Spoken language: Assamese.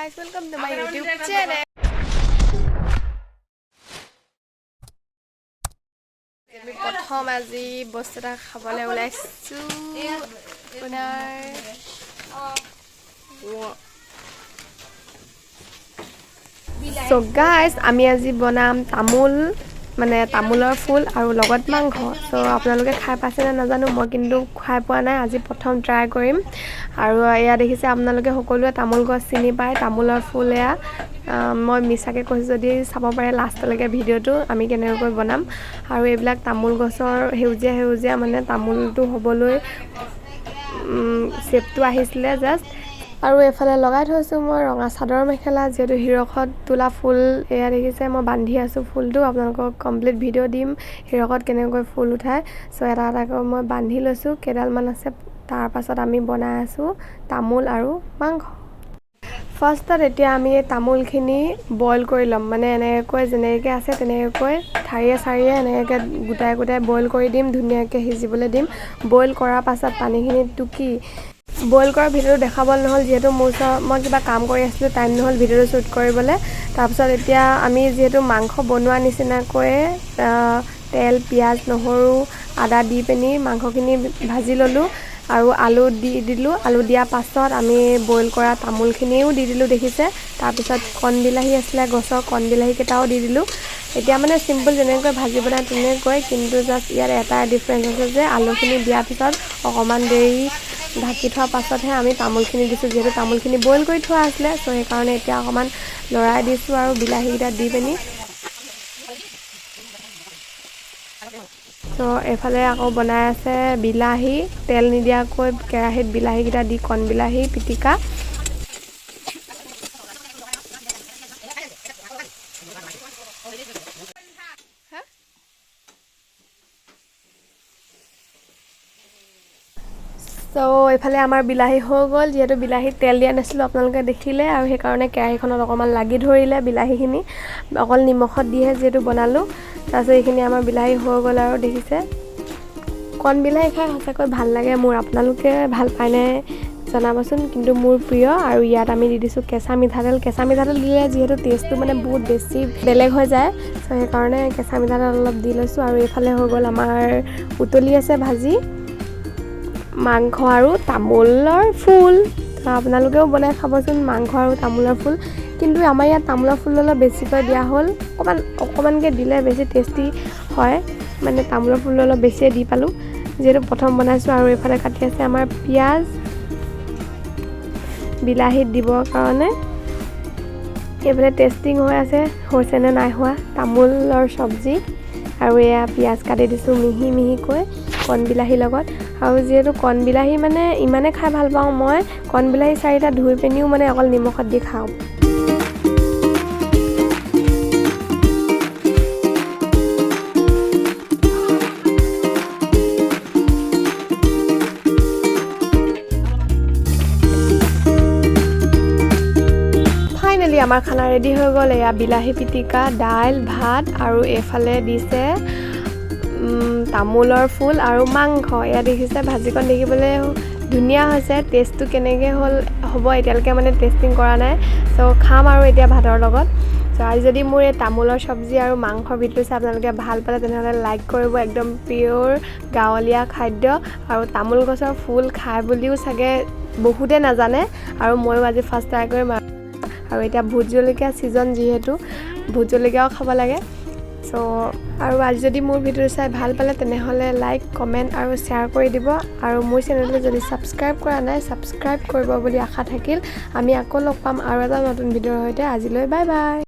guys, welcome to my YouTube channel. আমি প্ৰথম আজি বস্তু এটা খাবলৈ ওলাইছো So guys, আমি আজি বনাম তামোল মানে তামোলৰ ফুল আৰু লগত মাংস সো আপোনালোকে খাই পাইছে না নাজানো মই কিন্তু খাই পোৱা নাই আজি প্ৰথম ট্ৰাই কৰিম আৰু এয়া দেখিছে আপোনালোকে সকলোৱে তামোল গছ চিনি পায় তামোলৰ ফুল এয়া মই মিছাকে কৈছো যদি চাব পাৰে লাষ্টলৈকে ভিডিওটো আমি কেনেকৈ বনাম আৰু এইবিলাক তামোল গছৰ হেউজিয়া মানে তামোলটো হ'বলৈ শেপটো আহিছিলে জাস্ট আৰু এফালে লগাই থৈছো মই ৰঙা চাদৰ মেখেলা যেটো হিৰকত তোলা ফুল এয়া দেখিছে মই বান্ধি আছো ফুলটো আপোনালোকক কমপ্লিট ভিডিও দিম হিৰকত কেনেকৈ ফুল উঠায় সো এটা মই বান্ধি লৈছো কেডাল মান আছে তাৰ পাছত আমি বনাই আছো তামোল আৰু মাংস ফাৰ্ষ্টত এতিয়া আমি তামোলখিনি বইল কৰি লম মানে এনেকৈ যেনেকৈ আছে তেনেকৈ ঠাৰিয়ে এনেকৈ গুটাই বইল কৰি দিম ধুনীয়াকৈ সিজিবলৈ দিম বইল কৰাৰ পাছত পানীখিনি টুকি বইল কৰা ভিডিও দেখাবল নহল যেহেতু মই কিবা কাম কৰি আছিল টাইম নহল ভিডিওটো শুট কৰিবলৈ তাৰ পাছত এতিয়া আমি যেহেতু মাংস বনোৱা নিচিনাকৈ তেল পিয়াজ নহৰু আদা দি পেনি মাংসখিনি ভাজি ললো আৰু আলু দিলো আলু দিয়া পাছত আমি বইল কৰা তামোলখিনিও দি দিলো দেখিছে তাৰ পিছত কণ বিলাহী আছিল গছৰ কণ বিলাহী কেটাও দি দিলো এতিয়া মানে সিম্পল যেনেকৈ ভাজি বনাই তেনেকৈ কিন্তু জাস্ট ইয়াৰ এটা ডিফাৰেন্স আছে যে আলুখিনি দিয়াৰ পিছত অকমান দেৰি ঢাকি থোৱাৰ পাছতহে আমি তামোলখিনি দিছো যেহেতু তামোলখিনি বইল কৰি থোৱা আছিল সো এই কাৰণে এতিয়া অকমান লৰাই দিছো আৰু বিলাহীটা দি পেনি তো এফালে আকৌ বনাই আছে বিলাহী তেল নিদিয়াকৈ কেৰাহীত বিলাহীটা দি কণ বিলাহী পিটিকা So এফালে আমাৰ বিলাহী হৈ গল যেহেতু বিলাহী তেল দিয়া নাছিল আপোনালোকে দেখিলে আৰু সেই কাৰণে কেৰাহীখনত অকমান লাগি ধৰিলে বিলাহীখিনি অকল নিমখত দিহে যেহেতু বনালো তাৰপিছত এইখিনি আমাৰ বিলাহী হৈ গল আৰু দেখিছে কণ বিলাহী খাই সঁচাকৈ ভাল লাগে মোৰ আপোনালোকে ভাল পায় নে জনাবচোন কিন্তু মোৰ প্ৰিয় আৰু ইয়াত আমি দি দিছো কেঁচা মিঠাতেল দিলে যেহেতু টেষ্টটো মানে বহুত বেছি বেলেগ হৈ যায় সো সেই কাৰণে কেঁচা মিঠাতেল অলপ দি লৈছো আৰু এইফালে হৈ গল আমাৰ উতলি আছে ভাজি মাংস আৰু তামোলৰ ফুল আপোনালোকেও বনাই খাবচোন মাংস আৰু তামোলৰ ফুল কিন্তু আমাৰ ইয়াত তামোলৰ ফুল অলপ বেছিকৈ দিয়া হ'ল অকমানকে দিলে বেছি টেষ্টি হয় মানে তামোলৰ ফুল অলপ বেছি দি পালো যেহেতু প্ৰথম বনাইছো আৰু এফালে কাটি আছে আমাৰ পিয়াজ বিলাহীত দিবৰ কাৰণে এফালে টেষ্টিং হৈ আছে হৈছে নে নাই হোৱা তামোলৰ চব্জি আৰু এয়া পিয়াজ কাটি দিছো মিহিকৈ কণ বিলাহীৰ লগত আৰু যেহেতু কণ বিলাহী মানে ইমানে খাই ভাল পাওঁ মই কণ বিলাহী চাৰিটা ধুই পেনিও মানে অকল নিমখত দি খাওঁ ফাইনালি আমাৰ খানা ৰেডি হৈ গ'ল এয়া বিলাহী পিটিকা দাইল ভাত আৰু এফালে দিছে তামোলৰ ফুল আৰু মাংস এয়া দেখিছে ভাজিখন দেখিবলৈ ধুনীয়া হৈছে টেষ্টটো কেনেকৈ হ'ব এতিয়ালৈকে মানে টেষ্টিং কৰা নাই সো খাম আৰু এতিয়া ভাতৰ লগত সো আজি যদি মোৰ এই তামোলৰ চব্জি আৰু মাংসৰ ভিডিঅ' চাই আপোনালোকে ভাল পালে তেনেহ'লে লাইক কৰিব একদম পিয়ৰ গাঁৱলীয়া খাদ্য আৰু তামোল গছৰ ফুল খাই বুলিও চাগে বহুতে নাজানে আৰু ময়ো আজি ফাৰ্ষ্ট ট্ৰাই কৰিম আৰু এতিয়া ভোট জলকীয়া ছিজন যিহেতু ভোট জলকীয়াও খাব লাগে সো আৰু আজি যদি মোৰ ভিডিঅ' চাই ভাল পালে তেনেহ'লে লাইক কমেণ্ট আৰু শ্বেয়াৰ কৰি দিব আৰু মোৰ চেনেলটো যদি ছাবস্ক্ৰাইব কৰা নাই ছাবস্ক্ৰাইব কৰিব বুলি আশা থাকিল আমি আকৌ লগ পাম আৰু এটা নতুন ভিডিঅ'ৰ সৈতে আজিলৈ বাই বাই